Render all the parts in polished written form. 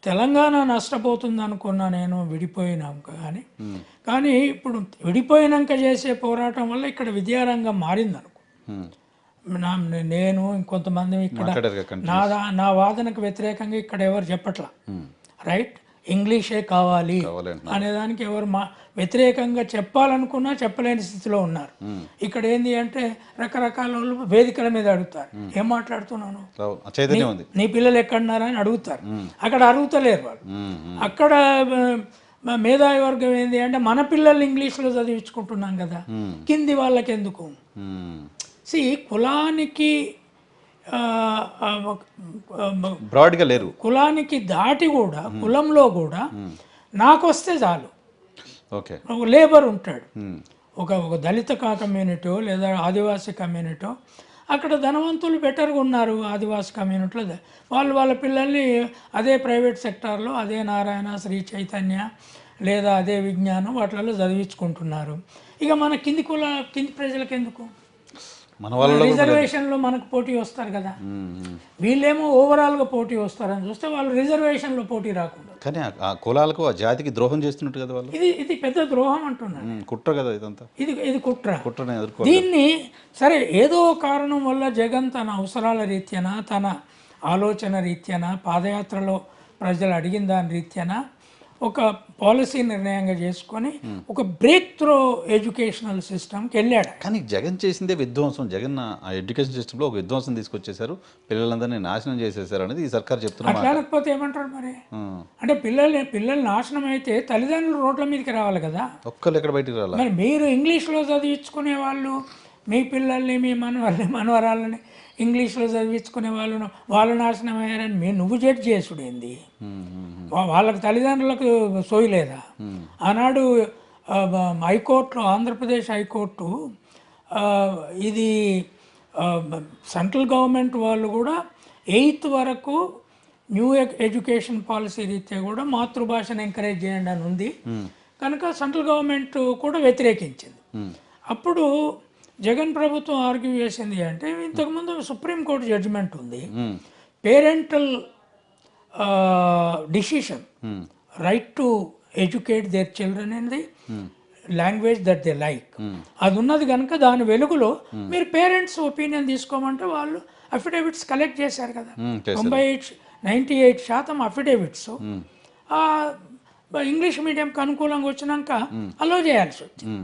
తెలంగాణ నష్టపోతుంది అనుకున్నా నేను విడిపోయినాక కానీ ఇప్పుడు విడిపోయినాక చేసే పోరాటం వల్ల ఇక్కడ విద్యారంగం మారింది అనుకో. నేను ఇంకొంతమంది ఇక్కడ నా వాదనకు వ్యతిరేకంగా ఇక్కడ ఎవరు చెప్పట్లా, రైట్, ఇంగ్లీషే కావాలి అనేదానికి ఎవరు వ్యతిరేకంగా చెప్పాలనుకున్నా చెప్పలేని స్థితిలో ఉన్నారు. ఇక్కడ ఏంది అంటే రకరకాల వాళ్ళు వేదికల మీద అడుగుతారు, ఏం మాట్లాడుతున్నాను, నీ పిల్లలు ఎక్కడున్నారా అని అడుగుతారు. అక్కడ అడుగుతలేరు వాళ్ళు. అక్కడ మేధావి వర్గం ఏంది అంటే మన పిల్లలు ఇంగ్లీష్లో చదివించుకుంటున్నాం కదా, కింది వాళ్ళకి ఎందుకు. కులానికి బ్రాడ్గా లేరు, కులానికి దాటి కూడా కులంలో కూడా నాకు వస్తే చాలు. ఓకే, లేబర్ ఉంటాడు, ఒక దళిత కమ్యూనిటీ లేదా ఆదివాసీ కమ్యూనిటీ, అక్కడ ధనవంతులు బెటర్గా ఉన్నారు. ఆదివాసీ కమ్యూనిటీలో వాళ్ళ పిల్లల్ని అదే ప్రైవేట్ సెక్టార్లో అదే నారాయణ, శ్రీ చైతన్య లేదా అదే విజ్ఞానం వాటిలలో చదివించుకుంటున్నారు. ఇక మన కింది ప్రజలకు ఎందుకు, రిజర్వేషన్లో మనకు పోటీ వస్తారు కదా, వీళ్ళేమో ఓవరాల్గా పోటీ వస్తారని చూస్తే వాళ్ళు రిజర్వేషన్లో పోటీ రాకుండా. కానీ ఆ కులాలకు ఆ జాతికి ద్రోహం చేస్తున్నట్టు కదా వాళ్ళు. ఇది పెద్ద ద్రోహం అంటున్నాను, కుట్ర కదా ఇదంతా. ఇది కుట్రనే. దీన్ని సరే ఏదో కారణం వల్ల జగన్ తన అవసరాల రీత్యాన, తన ఆలోచన రీత్యాన, పాదయాత్రలో ప్రజలు అడిగిన దాని రీత్యాన ఒక పాలసీ నిర్ణయంగా చేసుకొని ఒక బ్రేక్ త్రో ఎడ్యుకేషనల్ సిస్టమ్కి వెళ్ళాడు. కానీ జగన్ చేసిందే విధ్వంసం. జగన్ ఆ ఎడ్యుకేషన్ సిస్టంలో ఒక విధ్వంసం తీసుకొచ్చేసారు, పిల్లలందరినీ నాశనం చేసేసారు అనేది ఈ సర్కార్ చెప్తున్నారు. అట్లా లేకపోతే ఏమంటారు మరి, అంటే పిల్లలు నాశనం అయితే తల్లిదండ్రులు రోడ్ల మీదకి రావాలి కదా, ఒక్కళ్ళు ఎక్కడ బయటికి రావాలి. మరి మీరు ఇంగ్లీష్లో చదివించుకునే వాళ్ళు మీ పిల్లల్ని, మీ మనవరాలని ఇంగ్లీష్లో చదివించుకునే వాళ్ళు నాశనం అయ్యారని నువ్వు జడ్జ్ చేసుడేంది? వాళ్ళకి తల్లిదండ్రులకు సోయలేదా? ఆనాడు హైకోర్టులో, ఆంధ్రప్రదేశ్ హైకోర్టు ఇది సెంట్రల్ గవర్నమెంట్ వాళ్ళు కూడా 8th వరకు న్యూ ఎడ్యుకేషన్ పాలసీ రీత్యా కూడా మాతృభాషను ఎంకరేజ్ చేయండి అని ఉంది కనుక సెంట్రల్ గవర్నమెంట్ కూడా వ్యతిరేకించింది. అప్పుడు జగన్ ప్రభుత్వం ఆర్గ్యూ చేసింది అంటే, ఇంతకుముందు సుప్రీంకోర్టు జడ్జిమెంట్ ఉంది, parental decision right to educate their children in the language that they like, అది ఉన్నది కనుక దాని వెలుగులో మీరు పేరెంట్స్ ఒపీనియన్ తీసుకోమంటే వాళ్ళు అఫిడేవిట్స్ కలెక్ట్ చేశారు కదా. 98% అఫిడేవిట్స్ ఇంగ్లీష్ మీడియంకి అనుకూలంగా వచ్చినాక అలో చేయాల్సి వచ్చింది.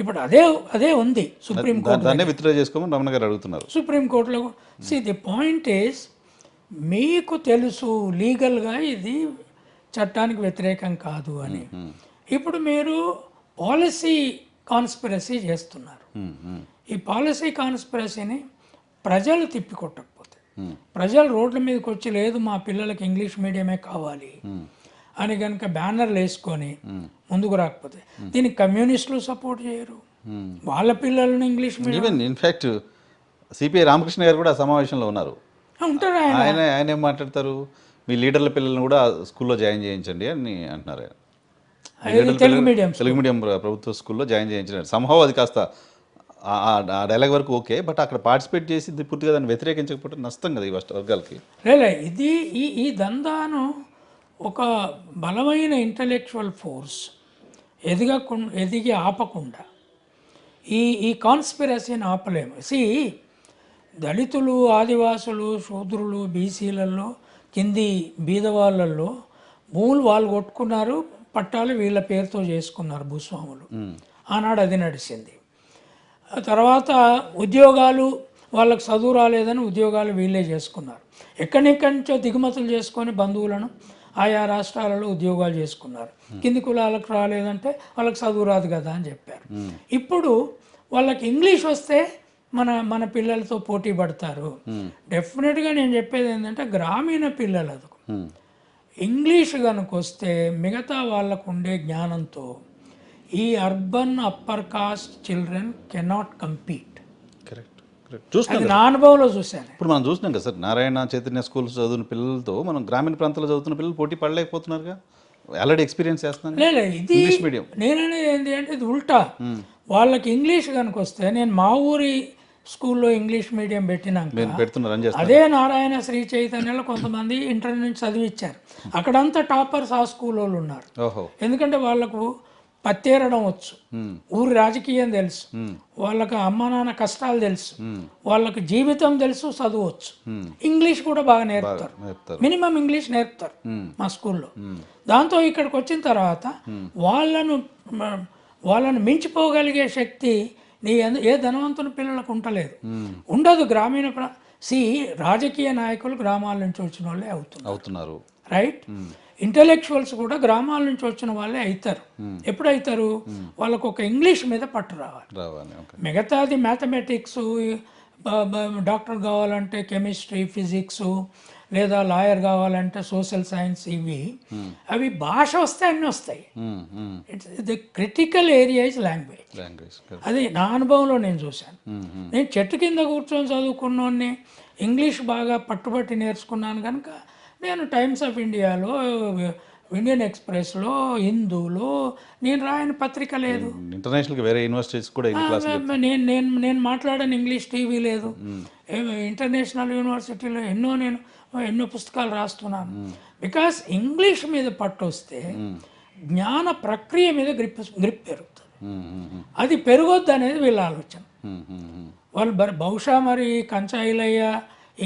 ఇప్పుడు అదే ఉంది సుప్రీంకోర్టులో. ది పాయింట్ ఈస్, మీకు తెలుసు లీగల్గా ఇది చట్టానికి వ్యతిరేకం కాదు అని, ఇప్పుడు మీరు పాలసీ కాన్స్పిరసీ చేస్తున్నారు. ఈ పాలసీ కాన్స్పిరసీని ప్రజలు తిప్పికొట్టకపోతే, ప్రజలు రోడ్ల మీదకి వచ్చి లేదు మా పిల్లలకి ఇంగ్లీష్ మీడియమే కావాలి అని కనుక బ్యానర్లు వేసుకొని ముందుకు రాకపోతే దీనికి కమ్యూనిస్టులు సపోర్ట్ చేయరు, వాళ్ళ పిల్లలను English medium. In fact CPI Ramakrishna గారు కూడా సమావేశంలో ఉన్నారు, ఉంటారు. ఆయన ఏం మాట్లాడతారు, మీ లీడర్ల పిల్లలను కూడా స్కూల్లో జాయిన్ చేయించండి అని అంటున్నారు. తెలుగు మీడియం ప్రభుత్వ స్కూల్లో జాయిన్ చేయించారు. సంభవం అది కాస్త ఆ డైలాగ్ వరకు ఓకే, బట్ అక్కడ పార్టిసిపేట్ చేసి పూర్తిగా దాన్ని వ్యతిరేకించకపోతే నష్టం కదా ఈ వర్గాలకి. ఇది ఈ దందాను ఒక బలమైన ఇంటలెక్చువల్ ఫోర్స్ ఎదిగి ఆపకుండా ఈ కాన్స్పిరసీని ఆపలేము. దళితులు, ఆదివాసులు, శూద్రులు, బీసీలలో, కింది బీదవాళ్ళల్లో భూములు వాళ్ళు కొట్టుకున్నారు, పట్టాలు వీళ్ళ పేరుతో చేసుకున్నారు భూస్వాములు. ఆనాడు అది నడిచింది. తర్వాత ఉద్యోగాలు, వాళ్ళకి చదువు రాలేదని ఉద్యోగాలు వీళ్ళే చేసుకున్నారు. ఎక్కడెక్కడి నుంచో దిగుమతులు చేసుకొని బంధువులను ఆయా రాష్ట్రాలలో ఉద్యోగాలు చేసుకున్నారు. కింది కులాలకు రాలేదంటే వాళ్ళకి చదువు రాదు కదా అని చెప్పారు. ఇప్పుడు వాళ్ళకి ఇంగ్లీష్ వస్తే మన పిల్లలతో పోటీ పడతారు. డెఫినెట్గా నేను చెప్పేది ఏంటంటే, గ్రామీణ పిల్లలకు ఇంగ్లీష్ కనుక వస్తే మిగతా వాళ్ళకు ఉండే జ్ఞానంతో ఈ urban upper caste children cannot compete. అది నా అనుభవంలో చూశాను. ఇప్పుడు మనం చూసినాం కదా సార్, నారాయణ చైతన్య స్కూల్స్ చదువుతున్న పిల్లలతో మనం గ్రామీణ ప్రాంతాల్లో చదువుతున్న పిల్లలు పోటీ పడలేకపోతున్నారుగా, ఆల్రెడీ ఎక్స్పీరియన్స్ చేస్తున్నాను. లేదు, ఇది ఇంగ్లీష్ మీడియం నేననేది ఏంటి అంటే ఇది ఉల్టా. వాళ్ళకి ఇంగ్లీష్ కనుక వస్తే, నేను మా ఊరి స్కూల్లో ఇంగ్లీష్ మీడియం పెట్టినాక మీరు పెడుతున్నారు అని చేస్తారు. అదే నారాయణ శ్రీ చైతన్యలో కొంతమంది ఇంటర్ నుంచి చదివిచ్చారు. అక్కడంతా టాపర్స్ ఆ స్కూల్ వాళ్ళు ఉన్నారు. ఓహో. ఎందుకంటే వాళ్ళకు పత్తేరడం వచ్చు, ఊరి రాజకీయం తెలుసు, వాళ్ళకి అమ్మ నాన్న కష్టాలు తెలుసు, వాళ్ళకి జీవితం తెలుసు, చదువచ్చు, ఇంగ్లీష్ కూడా బాగా నేర్పుతారు, చెప్తారు. మినిమం ఇంగ్లీష్ నేర్పుతారు మా స్కూల్లో. దాంతో ఇక్కడికి వచ్చిన తర్వాత వాళ్ళను మించిపోగలిగే శక్తి ఏ ధనవంతుని పిల్లలకు ఉండదు. గ్రామీణ రాజకీయ నాయకులు గ్రామాల నుంచి వచ్చిన వాళ్ళే అవుతున్నారు, రైట్? ఇంటలెక్చువల్స్ కూడా గ్రామాల నుంచి వచ్చిన వాళ్ళే అవుతారు. ఎప్పుడు అవుతారు? వాళ్ళకు ఒక ఇంగ్లీష్ మీద పట్టు రావాలి. మిగతాది మ్యాథమెటిక్స్, డాక్టర్ కావాలంటే కెమిస్ట్రీ, ఫిజిక్స్, లేదా లాయర్ కావాలంటే సోషల్ సైన్స్, అవి భాష వస్తే అన్నీ వస్తాయి. The critical area is language. అది నా అనుభవంలో నేను చూశాను. నేను చెట్టు కింద కూర్చొని చదువుకున్నోడిని, ఇంగ్లీష్ బాగా పట్టుబట్టి నేర్చుకున్నాను కనుక నేను టైమ్స్ ఆఫ్ ఇండియాలో, ఇండియన్ ఎక్స్ప్రెస్లో, హిందూలో నేను రాయని పత్రిక లేదు. ఇంటర్నేషనల్గా వేరే యూనివర్సిటీస్ కూడా నేను మాట్లాడని ఇంగ్లీష్ టీవీ లేదు. ఇంటర్నేషనల్ యూనివర్సిటీలో ఎన్నో పుస్తకాలు రాస్తున్నాను. బికాస్ ఇంగ్లీష్ మీద పట్టు వస్తే జ్ఞాన ప్రక్రియ మీద గ్రిప్ పెరుగుతుంది. అది పెరగొద్దు అనేది వీళ్ళ ఆలోచన. వాళ్ళు బహుశా మరి కంచాయిలయ్య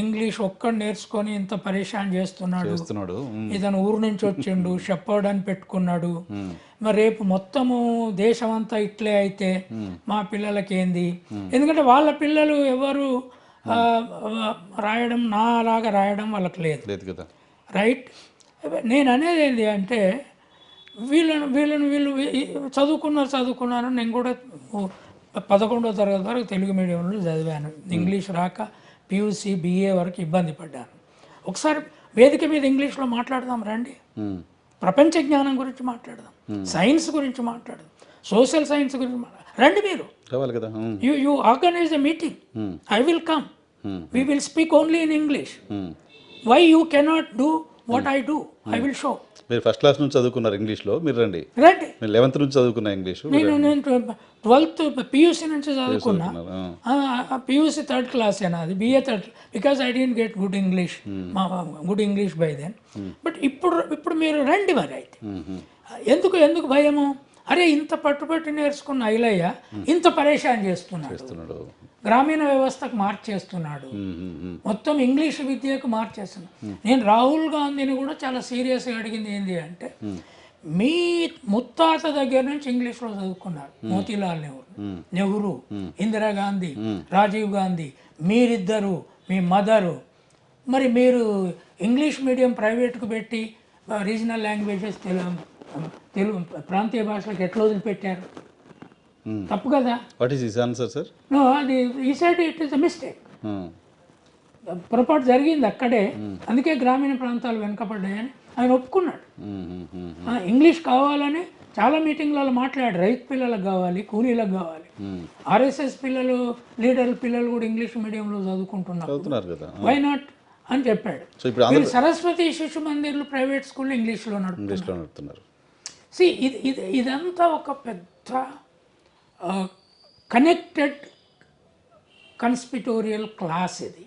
ఇంగ్లీష్ ఒక్కడు నేర్చుకొని ఇంత పరేషాన్ చేస్తున్నాడు, ఇతను ఊరు నుంచి వచ్చిండు, షెపర్డ్ అని పెట్టుకున్నాడు, మరి రేపు మొత్తము దేశం అంతా ఇట్లే అయితే మా పిల్లలకి ఏంది? ఎందుకంటే వాళ్ళ పిల్లలు ఎవరు రాయడం నాలాగా రాయడం వాళ్ళకి లేదు, రైట్? నేను అనేది ఏంటి అంటే వీళ్ళు చదువుకున్నారు. నేను కూడా 11వ తరగతి వరకు తెలుగు మీడియంలో చదివాను. ఇంగ్లీష్ రాక PUC BA వరకు ఇబ్బంది పడ్డాను. ఒకసారి వేదిక మీద ఇంగ్లీష్లో మాట్లాడదాం రండి, ప్రపంచ జ్ఞానం గురించి మాట్లాడదాం, సైన్స్ గురించి మాట్లాడదాం, సోషల్ సైన్స్ గురించి రండి. మీరు you organize a meeting, I will come, we will speak only in English. Why you cannot do what I do? I will show. మీరు ఫస్ట్ క్లాస్ నుంచి చదువుకున్నారు ఇంగ్లీష్లో, మీరు రండి. 11th నుంచి చదువుకున్నా ఇంగ్లీష్. నేను 12th PUC నుంచి చదువుకున్నా. PUC 3rd class నాది, BA 3rd, because I didn't get good English by then. But ఇప్పుడు మీరు రండి మరి. అయితే ఎందుకు భయము? అరే ఇంత పట్టుబట్టి నేర్చుకున్న ఐలయ్య ఇంత పరేషాన్ చేస్తున్నాడు, గ్రామీణ వ్యవస్థకు మార్చేస్తున్నాడు, మొత్తం ఇంగ్లీష్ విద్యకు మార్చేస్తున్నాడు. నేను రాహుల్ గాంధీని కూడా చాలా సీరియస్గా అడిగింది ఏంటి అంటే, మీ ముత్తాత దగ్గర నుంచి ఇంగ్లీష్లో చదువుకున్నారు మోతీలాల్ నెహ్రూ, ఇందిరాగాంధీ, రాజీవ్ గాంధీ, మీరిద్దరు, మీ మదరు, మరి మీరు ఇంగ్లీష్ మీడియం ప్రైవేట్కు పెట్టి రీజనల్ లాంగ్వేజెస్ తెలుగు ప్రాంతీయ భాషలకు ఎట్లా వదిలిపెట్టారు? తప్పు కదా? What is his answer sir? No, అది ఈ side it is a mistake. పొరపాటు జరిగింది అక్కడే, అందుకే గ్రామీణ ప్రాంతాలు వెనుకబడ్డాయని ఆయన ఒప్పుకున్నాడు. ఇంగ్లీష్ కావాలని చాలా మీటింగ్లలో మాట్లాడారు. రైతు పిల్లలకు కావాలి, కూలీలకు కావాలి. RSS పిల్లలు, లీడర్ పిల్లలు కూడా ఇంగ్లీష్ మీడియంలో చదువుకుంటున్నారు కదా, వై నాట్ అని చెప్పాడు. సరస్వతి శిశు మందిర్లు ప్రైవేట్ స్కూల్ ఇంగ్లీష్లో నడుపుతున్నారు. ఇదంతా ఒక పెద్ద కనెక్టెడ్ కన్స్పిటోరియల్ క్లాస్ ఇది.